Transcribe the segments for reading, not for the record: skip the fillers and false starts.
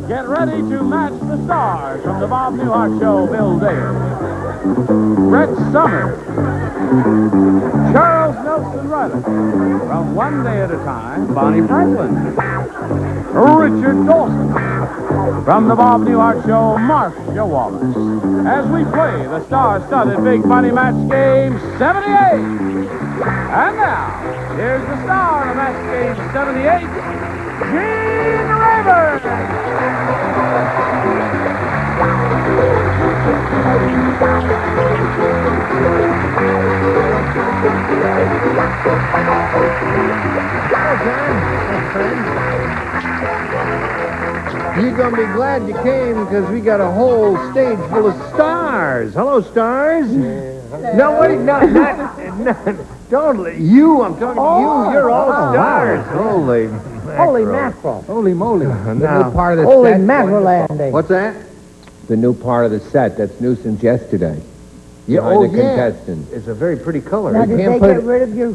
Get ready to match the stars from the Bob Newhart Show. Bill Davis, Brett Summers, Charles Nelson Reilly. From One Day at a Time, Bonnie Franklin, Richard Dawson. From the Bob Newhart Show, Marcia Wallace. As we play the star-studded Big Funny Match Game 78. And now, here's the star of Match Game 78, Gene Rayburn. You're going to be glad you came because we got a whole stage full of stars. Hello, stars. No, wait, no, don't. You, I'm talking to you. You're all stars. Holy mackerel. Holy moly. Now, new part of the Holy set. mackerel landing. what's that? The new part of the set that's new since yesterday. Yeah, Behind the yeah. contestant. It's a very pretty color. Now, You did can't they put get it- rid of your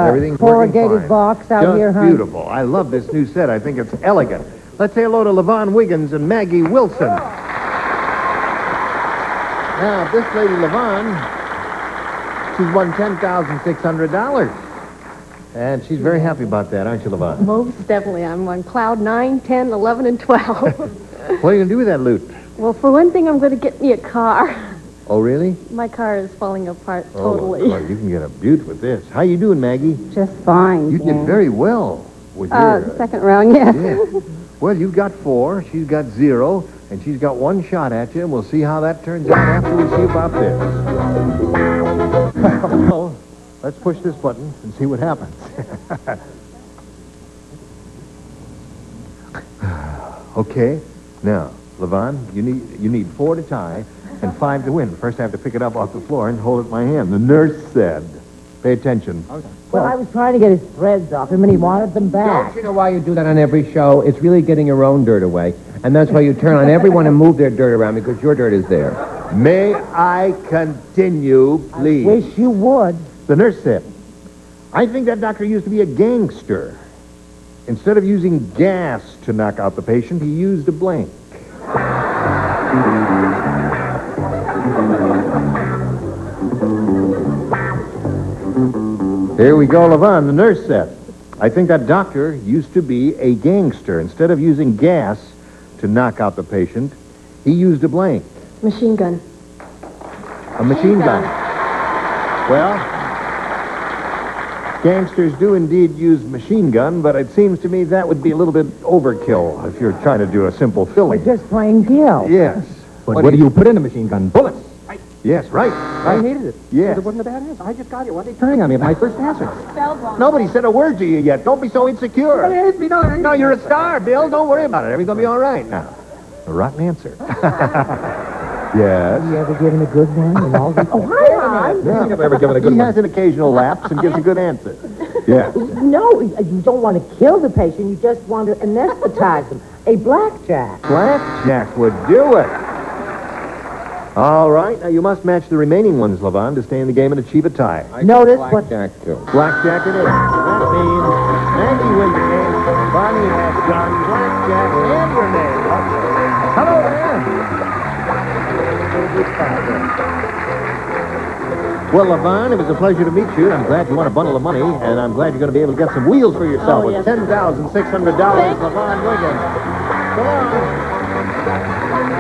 everything's working corrugated fine. box out Just here, huh? beautiful. I love this new set. I think it's elegant. Let's say hello to LaVon Wiggins and Maggie Wilson. Now, this lady LaVon, she's won $10,600. And she's very happy about that, aren't you, LaVon? Most definitely. I'm on cloud 9, 10, 11, and 12. What are you going to do with that loot? Well, for one thing, I'm going to get me a car. Oh, really? My car is falling apart Oh, totally. well, you can get a beaut with this. How you doing, Maggie? Just fine. You did very well with your... Second round, yes. Yeah. Well, you've got 4, she's got 0, and she's got 1 shot at you, and we'll see how that turns out after we see about this. Well, let's push this button and see what happens. Okay, now, LaVon, you need 4 to tie and 5 to win. First, I have to pick it up off the floor and hold it in my hand. The nurse said, pay attention. Well, I was trying to get his threads off him, and he wanted them back. Don't you know why you do that on every show? It's really getting your own dirt away. And that's why you turn on everyone and move their dirt around because your dirt is there. May I continue, please? Wish you would. The nurse said, I think that doctor used to be a gangster. Instead of using gas to knock out the patient, he used a blank. Here we go, LaVon. The nurse said, I think that doctor used to be a gangster. Instead of using gas to knock out the patient, he used a blank. Machine gun. A machine gun. Well, gangsters do indeed use machine gun, but it seems to me that would be a little bit overkill if you're trying to do a simple We're filling. just playing Gil. Yes. But what do you put in a machine gun? Bullets. Yes, right. I needed it. Yes. It wasn't a bad answer. I just got it. What are they turning on me? My first answer. Nobody said a word to you yet. Don't be so insecure. No, you're a star, Bill. Don't worry about it. Everything's going to be all right now. A rotten answer. Yes. You ever given a good one? And all these... Oh, hi, Mom. Yeah. I've ever given a good He one. has an occasional lapse and gives a good answer. Yes. No, you don't want to kill the patient. You just want to anesthetize them. A blackjack. Blackjack would do it. All right. Now, you must match the remaining ones, LaVon, to stay in the game and achieve a tie. Notice what... Blackjack, too. Blackjack it is. That means Maggie wins the game. Bonnie has done blackjack and your name. Hello there. Well, LaVon, it was a pleasure to meet you. I'm glad you won a bundle of money, and I'm glad you're going to be able to get some wheels for yourself with yes. $10,600. LaVon Wiggins. So long.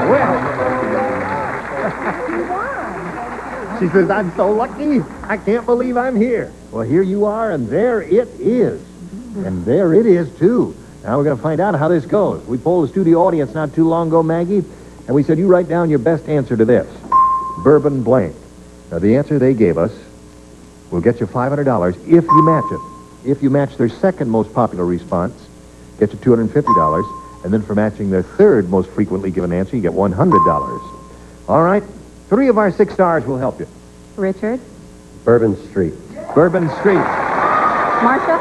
Well... She says, I'm so lucky. I can't believe I'm here. Well, here you are, and there it is. And there it is, too. Now we're going to find out how this goes. We polled the studio audience not too long ago, Maggie, and we said, you write down your best answer to this. Bourbon blank. Now, the answer they gave us will get you $500 if you match it. If you match their second most popular response, get you $250. And then for matching their third most frequently given answer, you get $100. All right? 3 of our 6 stars will help you. Richard. Bourbon Street. Bourbon Street. Marcia.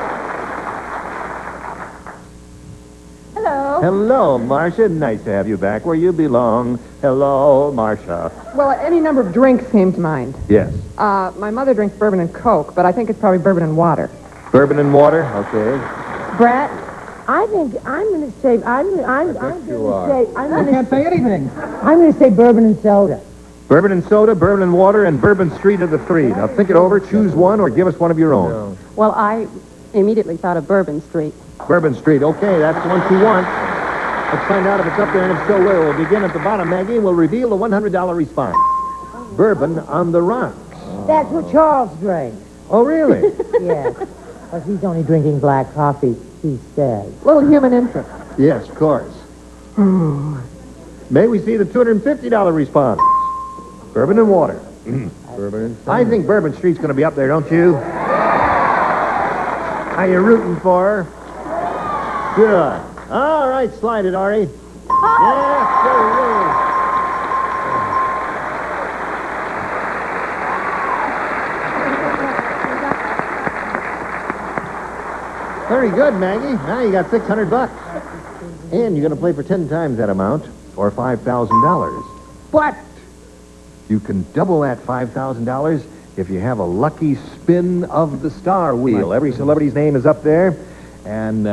Hello. Hello. Hello, Marcia. Nice to have you back where you belong. Hello, Marcia. Well, any number of drinks came to mind. Yes. My mother drinks bourbon and Coke, but I think it's probably bourbon and water. Bourbon and water? Okay. Brett, I think I'm going to say I'm going to say anything. say bourbon and soda. Bourbon and soda, bourbon and water, and Bourbon Street are the three. Now think it over, choose one, or give us one of your own. Well, I immediately thought of Bourbon Street. Bourbon Street. Okay, that's the one she wants. Let's find out if it's up there, and if so, where. We'll begin at the bottom, Maggie, and we'll reveal the $100 response. Bourbon on the rocks. That's what Charles drinks. Oh, really? Yes. But he's only drinking black coffee, he says. Little human interest. Yes, of course. May we see the $250 response? Bourbon and water. Bourbon and I think Bourbon Street's going to be up there, don't you? Are you rooting for her? Good. All right, slide it, Ari. Yes, sir. Very good, Maggie. Now you got $600. And you're going to play for 10 times that amount, or $5,000. But you can double that $5,000 if you have a lucky spin of the star wheel. Every celebrity's name is up there, and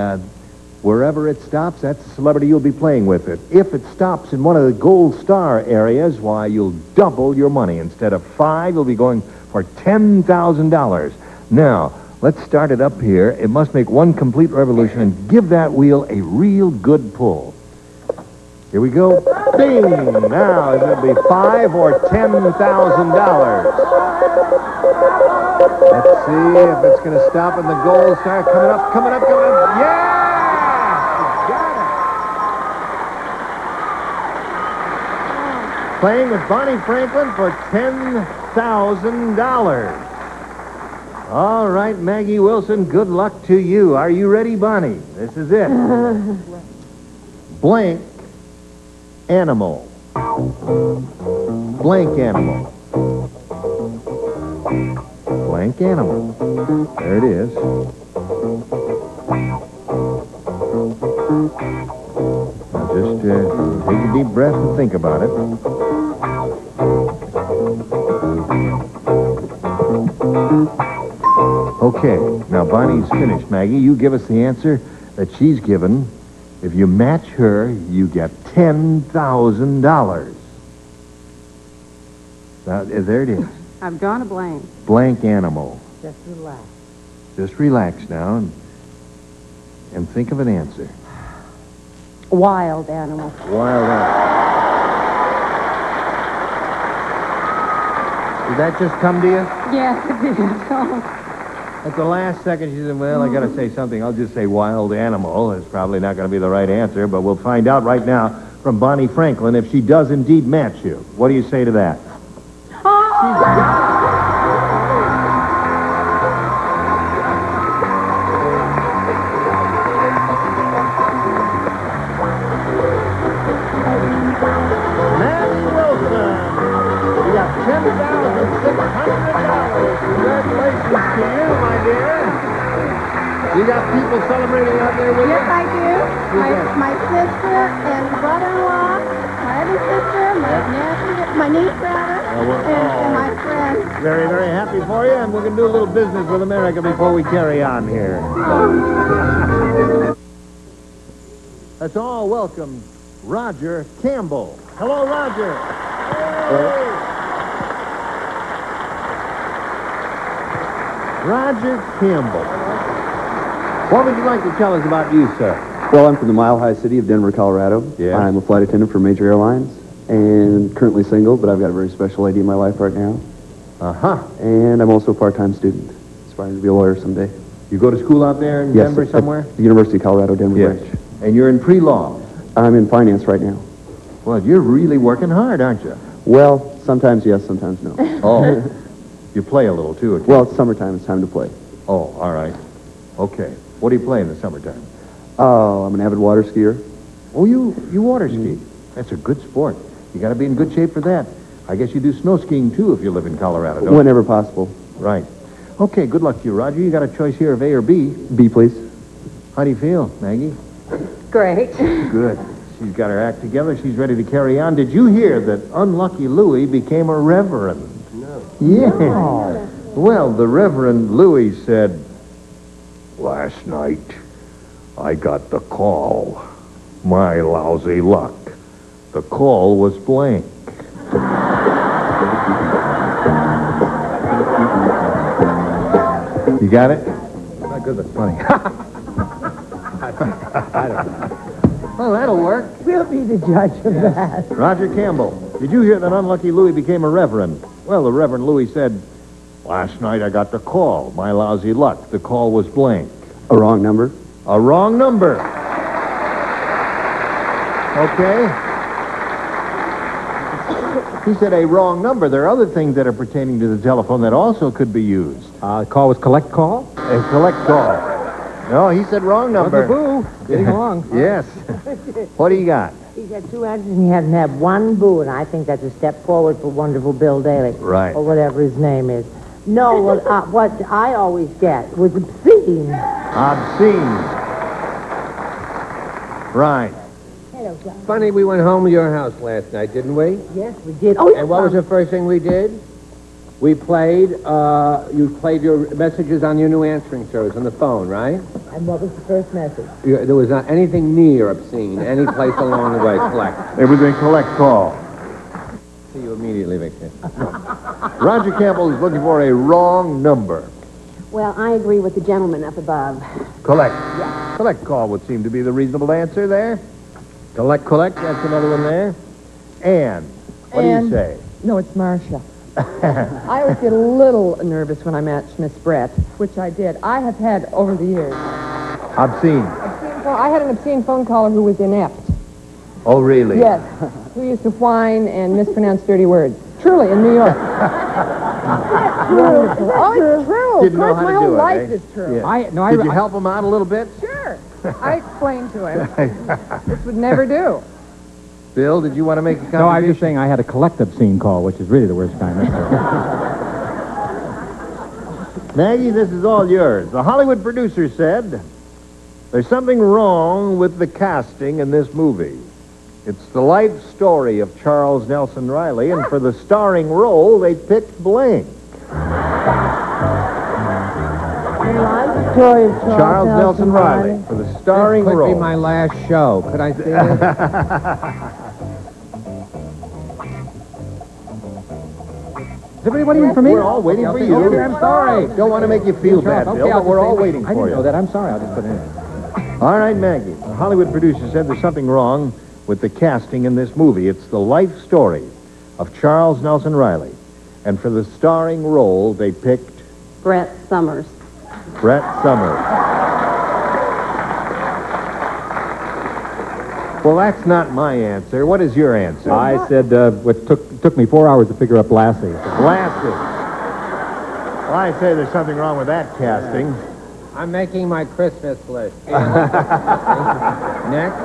wherever it stops, that's the celebrity you'll be playing with it. If it stops in one of the gold star areas, why, you'll double your money. Instead of $5,000, you'll be going for $10,000. Now, let's start it up here. It must make one complete revolution and give that wheel a real good pull. Here we go. Bing! Now, is it be $5,000 or $10,000? Let's see if it's going to stop in the gold star. Coming up, coming up, coming up. Yeah! You got it. Playing with Bonnie Franklin for $10,000. All right, Maggie Wilson, good luck to you. Are you ready, Bonnie? This is it. Blank animal. Blank animal. Blank animal. There it is. Now just take a deep breath and think about it. Okay, now Bonnie's finished. Maggie, you give us the answer that she's given. If you match her, you get $10,000. Now, there it is. I've drawn a blank. Blank animal. Just relax. Just relax now and think of an answer. Wild animal. Wild animal. Did that just come to you? Yes, it did. At the last second, she said, well, I got to say something. I'll just say wild animal. It's probably not going to be the right answer, but we'll find out right now from Bonnie Franklin if she does indeed match you. What do you say to that? Maggie Wilson, you got $10,600. Congratulations to you, my dear. You got people celebrating out there with you? Yes, I do. My sister and brother-in-law, my other sister, my niece, rather, and my friend. Very, very happy for you, and we're going to do a little business with America before we carry on here. Let's all welcome Roger Campbell. Hello, Roger. Hey. Roger Campbell. What would you like to tell us about you, sir? Well, I'm from the Mile High City of Denver, Colorado. Yeah. I'm a flight attendant for major airlines and currently single, but I've got a very special lady in my life right now. Uh-huh. And I'm also a part-time student, aspiring to be a lawyer someday. You go to school out there in Yes, Denver somewhere? at the University of Colorado, Denver Yes. branch. And you're in pre-law? I'm in finance right now. Well, you're really working hard, aren't you? Well, sometimes yes, sometimes no. Oh. You play a little, too. Well, it's summertime. It's time to play. Oh, all right. Okay. What do you play in the summertime? Oh, I'm an avid water skier. Oh, you water ski. That's a good sport. You got to be in good shape for that. I guess you do snow skiing, too, if you live in Colorado, don't you? Whenever possible. Right. Okay, good luck to you, Roger. You got a choice here of A or B. B, please. How do you feel, Maggie? great. Good. She's got her act together. She's ready to carry on. Did you hear that Unlucky Louie became a reverend? No. Yeah. No. Well, the Reverend Louie said, "Last night, I got the call. My lousy luck. The call was blank." You got it? Not good, but funny. I don't know. Well, that'll work. We'll be the judge of that. Roger Campbell, did you hear that Unlucky Louie became a reverend? Well, the Reverend Louie said, "Last night I got the call. My lousy luck. The call was blank." A wrong number. A wrong number. Okay. He said a wrong number. There are other things that are pertaining to the telephone that also could be used. The call was collect call? A collect call. No, he said wrong number. Boo. Getting along. Yes. What do you got? He's had 2 answers and he hasn't had one boo, and I think that's a step forward for wonderful Bill Daly. Right. Or whatever his name is. No, what I always get was obscene. Obscene. Right. Hello, John. Funny, we went home to your house last night, didn't we? Yes, we did. Oh, And what was the first thing we did? We played, you played your messages on your new answering service on the phone, right? And what was the first message? There was not anything near obscene, any place along the way. Collect. It was a collect call. See you immediately, Victor. Roger Campbell is looking for a wrong number. Well, I agree with the gentleman up above. Collect. Yeah. Collect call would seem to be the reasonable answer there. Collect, that's another one there. Ann, what do you say? No, it's Marcia. I always get a little nervous when I match Miss Brett, which I did. I have had over the years. Obscene. I had an obscene phone caller who was inept. Oh, really? Yes. Who used to whine and mispronounce dirty words. Truly, in New York. Oh, it's true. Didn't know of course, how to my whole do it, life eh? is true. Yeah. Did you help him out a little bit? Sure. I explained to him. This would never do. Bill, did you want to make a contribution? No, I was just saying I had a collect obscene call, which is really the worst kind. Maggie, this is all yours. The Hollywood producer said, "There's something wrong with the casting in this movie. It's the life story of Charles Nelson Reilly, and for the starring role, they picked blank." Story of Charles Nelson Reilly for the starring This could role. be my last show. Could I see it? Is everybody waiting for me? We're all waiting for you. Okay, I'm sorry. Don't want to make you feel bad, Okay, Bill, I'll but we're just all say- waiting I for didn't you. know that. I'm sorry. I'll just put it in. All right, Maggie. The Hollywood producer said there's something wrong with the casting in this movie. It's the life story of Charles Nelson Reilly. And for the starring role, they picked Brett Summers. Brett Summers. Well, that's not my answer. What is your answer? I said it took me 4 hours to figure up Lassie. Lassie. Well, I say there's something wrong with that casting. I'm making my Christmas list. Next.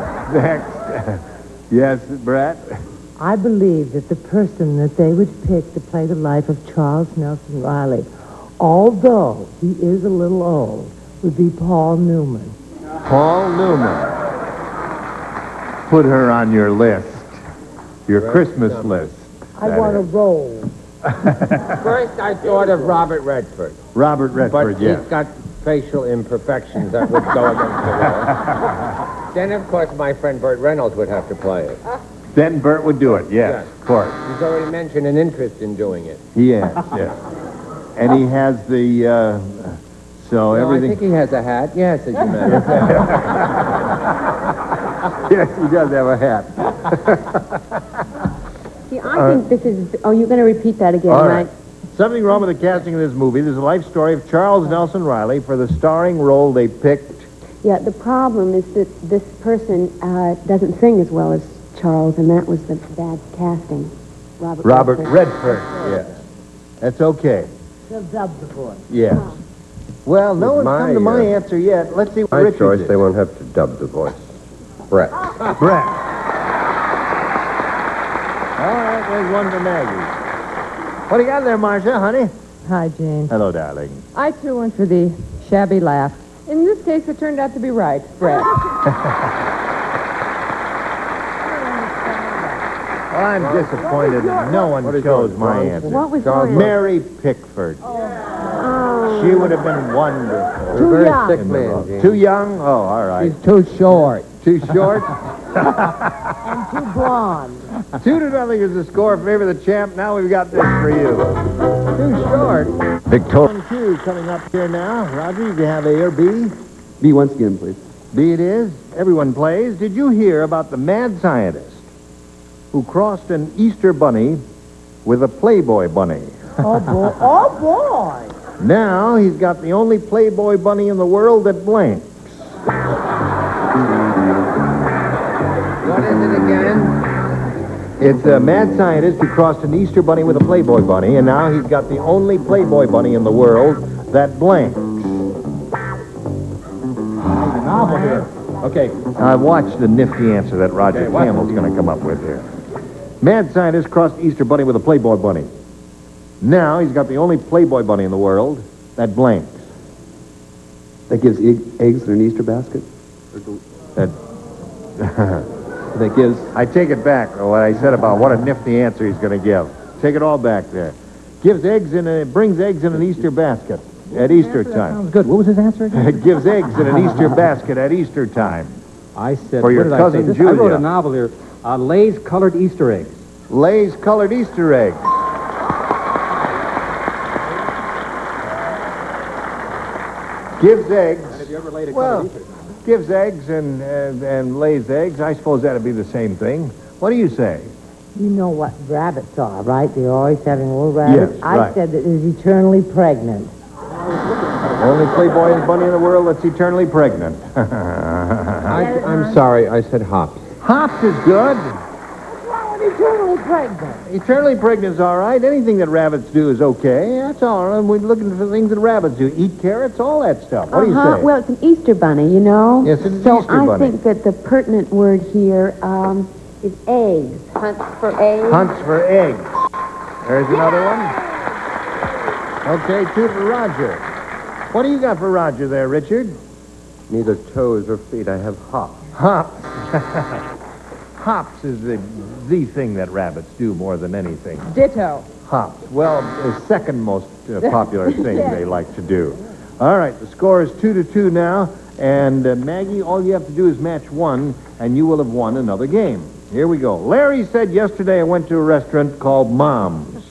Yes, Brett? I believe that the person that they would pick to play the life of Charles Nelson Reilly, although he is a little old, would be Paul Newman. Paul Newman. Put her on your list. Your Christmas list. I want a role. First, I thought of Robert Redford. Robert Redford, But yes. he's got facial imperfections that would go against the role. Then, of course, my friend Burt Reynolds would have to play it. Then Burt would do it, yes, of course. He's already mentioned an interest in doing it. He has, yes. And he has the, so No, everything... I think he has a hat. Yes, as you matter. Yes, he does have a hat. See, I think this is... Oh, you're going to repeat that again, All right? right. Something wrong with the casting of this movie. There's a life story of Charles Nelson Reilly. For the starring role, they picked... Yeah, the problem is that this person doesn't sing as well as Charles, and that was the bad casting. Robert Redford. Yes. That's okay. They'll dub the voice. Yes. Well, no one's come to my answer yet. Let's see what Richard did. won't have to dub the voice. Brett. Brett. All right, there's one for Maggie. What do you got there, Marcia, honey? Hi, Jane. Hello, darling. I, too, went for the shabby laugh. In this case, it turned out to be right, Brett. Well, I'm disappointed that no one chose my answer. What was yours? Mary Pickford. Oh. She would have been wonderful. Too Very young. sick Sick man, Gene. Too young? Oh, all right. He's too short. Too short? And too blonde. 2-0 is the score in favor of the champ. Now we've got this for you. Too short. Victoria 2 coming up here now. Roger, do you have A or B? B once again, please. B it is. Everyone plays. Did you hear about the mad scientist who crossed an Easter bunny with a Playboy bunny? Oh, boy. Oh, boy. Now he's got the only Playboy bunny in the world that blinks. What is it again? It's a mad scientist who crossed an Easter bunny with a Playboy bunny, and now he's got the only Playboy bunny in the world that blinks. Novel here. Okay. Watch the nifty answer that Roger Campbell's going to come up with here. Mad scientist crossed Easter bunny with a Playboy bunny. Now he's got the only Playboy bunny in the world that blinks. That gives eggs in an Easter basket? That That gives... I take it back, what I said about what a nifty answer he's going to give. Take it all back there. Brings eggs in an Easter basket at Easter time. Sounds good. What was his answer again? It gives eggs in an Easter basket at Easter time. I said, For your what did cousin I say? Julia. I wrote a novel here, Lay's Colored Easter Eggs. Lay's colored Easter eggs. Gives eggs. Have you ever laid a Well, colored Easter egg? gives eggs and lays eggs. I suppose that'd be the same thing. What do you say? You know what rabbits are, right? They're always having little rabbits. Yes, I right. said that it is eternally pregnant. Only Playboy bunny in the world that's eternally pregnant. I'm sorry, I said hops. Hops is good. What's wrong with eternally pregnant? Eternally pregnant is all right. Anything that rabbits do is okay. That's all right. We're looking for things that rabbits do. Eat carrots, all that stuff. What do you say? Well, it's an Easter bunny, you know? Yes, it's an so Easter bunny. I think that the pertinent word here is eggs. Hunts for eggs. Hunts for eggs. There's another one. Okay, 2 for Roger. What do you got for Roger there, Richard? Neither toes or feet. I have hops. Hops. Hops is the thing that rabbits do more than anything. Ditto. Hops. Well, the second most popular thing they like to do. All right, the score is 2-2 now. And Maggie, all you have to do is match 1, and you will have won another game. Here we go. Larry said yesterday I went to a restaurant called Mom's.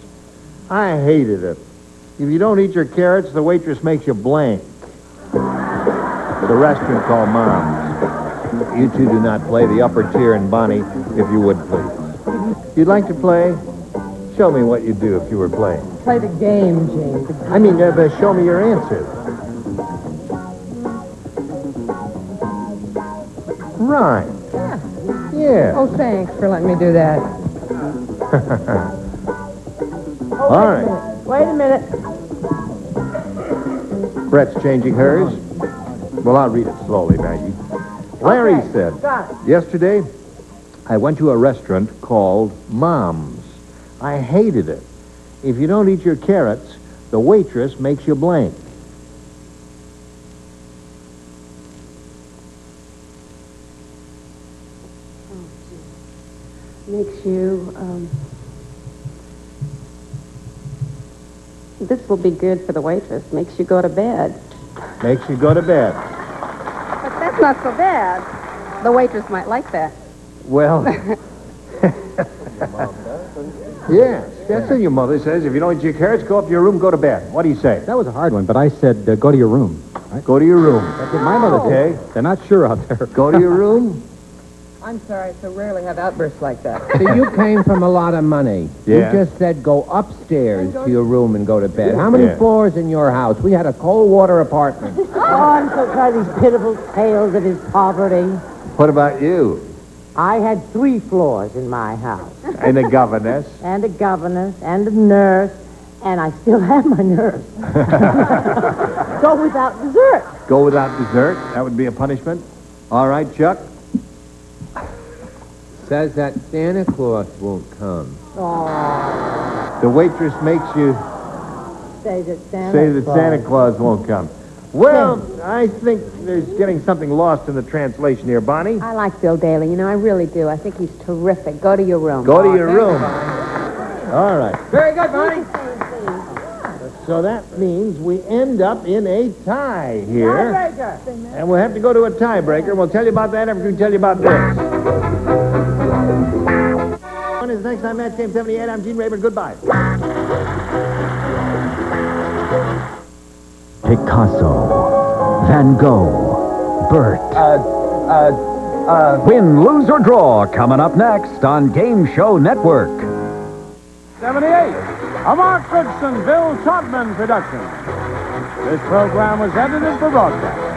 I hated it. If you don't eat your carrots, the waitress makes you blank. The restaurant called Mom's. You two do not play the upper tier in Bonnie, if you would, please. You'd like to play? Show me what you'd do if you were playing. Play the game, James. I mean, show me your answer. Right. Yeah. Oh, thanks for letting me do that. All right. Wait a minute. Brett's changing hers. Well, I'll read it slowly, Maggie. Larry said, Got it. yesterday, I went to a restaurant called Mom's. I hated it. If you don't eat your carrots, the waitress makes you blank. Makes you, this will be good for the waitress. Makes you go to bed. Makes you go to bed. But that's not so bad. The waitress might like that. Well, yes, that's what your mother says. If you don't eat your carrots, go up to your room, go to bed. What do you say? That was a hard one, but I said go to your room. Right? Go to your room. That's what my mother said. Okay. They're not sure out there. Go to your room. I'm sorry, I so rarely have outbursts like that. So you came from a lot of money. Yeah. You just said go upstairs to your room and go to bed. How many Yeah. floors in your house? We had a cold water apartment. Oh, I'm so tired of these pitiful tales of his poverty. What about you? I had 3 floors in my house. And a governess. And a governess, and a nurse, and I still have my nurse. Go without dessert. Go without dessert. That would be a punishment. All right, Chuck. Says that Santa Claus won't come. The waitress makes you Say that say that Santa Claus won't come. Well, I think there's getting something lost in the translation here, Bonnie. I like Bill Daly. You know, I really do. I think he's terrific. Go to your room. Go to your room. All right. Very good, Bonnie. So that means we end up in a tie here. Tiebreaker. And we'll have to go to a tiebreaker. We'll tell you about that after we tell you about this. One is next time, Match Game 78. I'm Gene Rayburn. Goodbye. Picasso, Van Gogh, Bert. Win, lose, or draw, coming up next on Game Show Network. 78, a Mark Goodson, Bill Trotman production. This program was edited for broadcast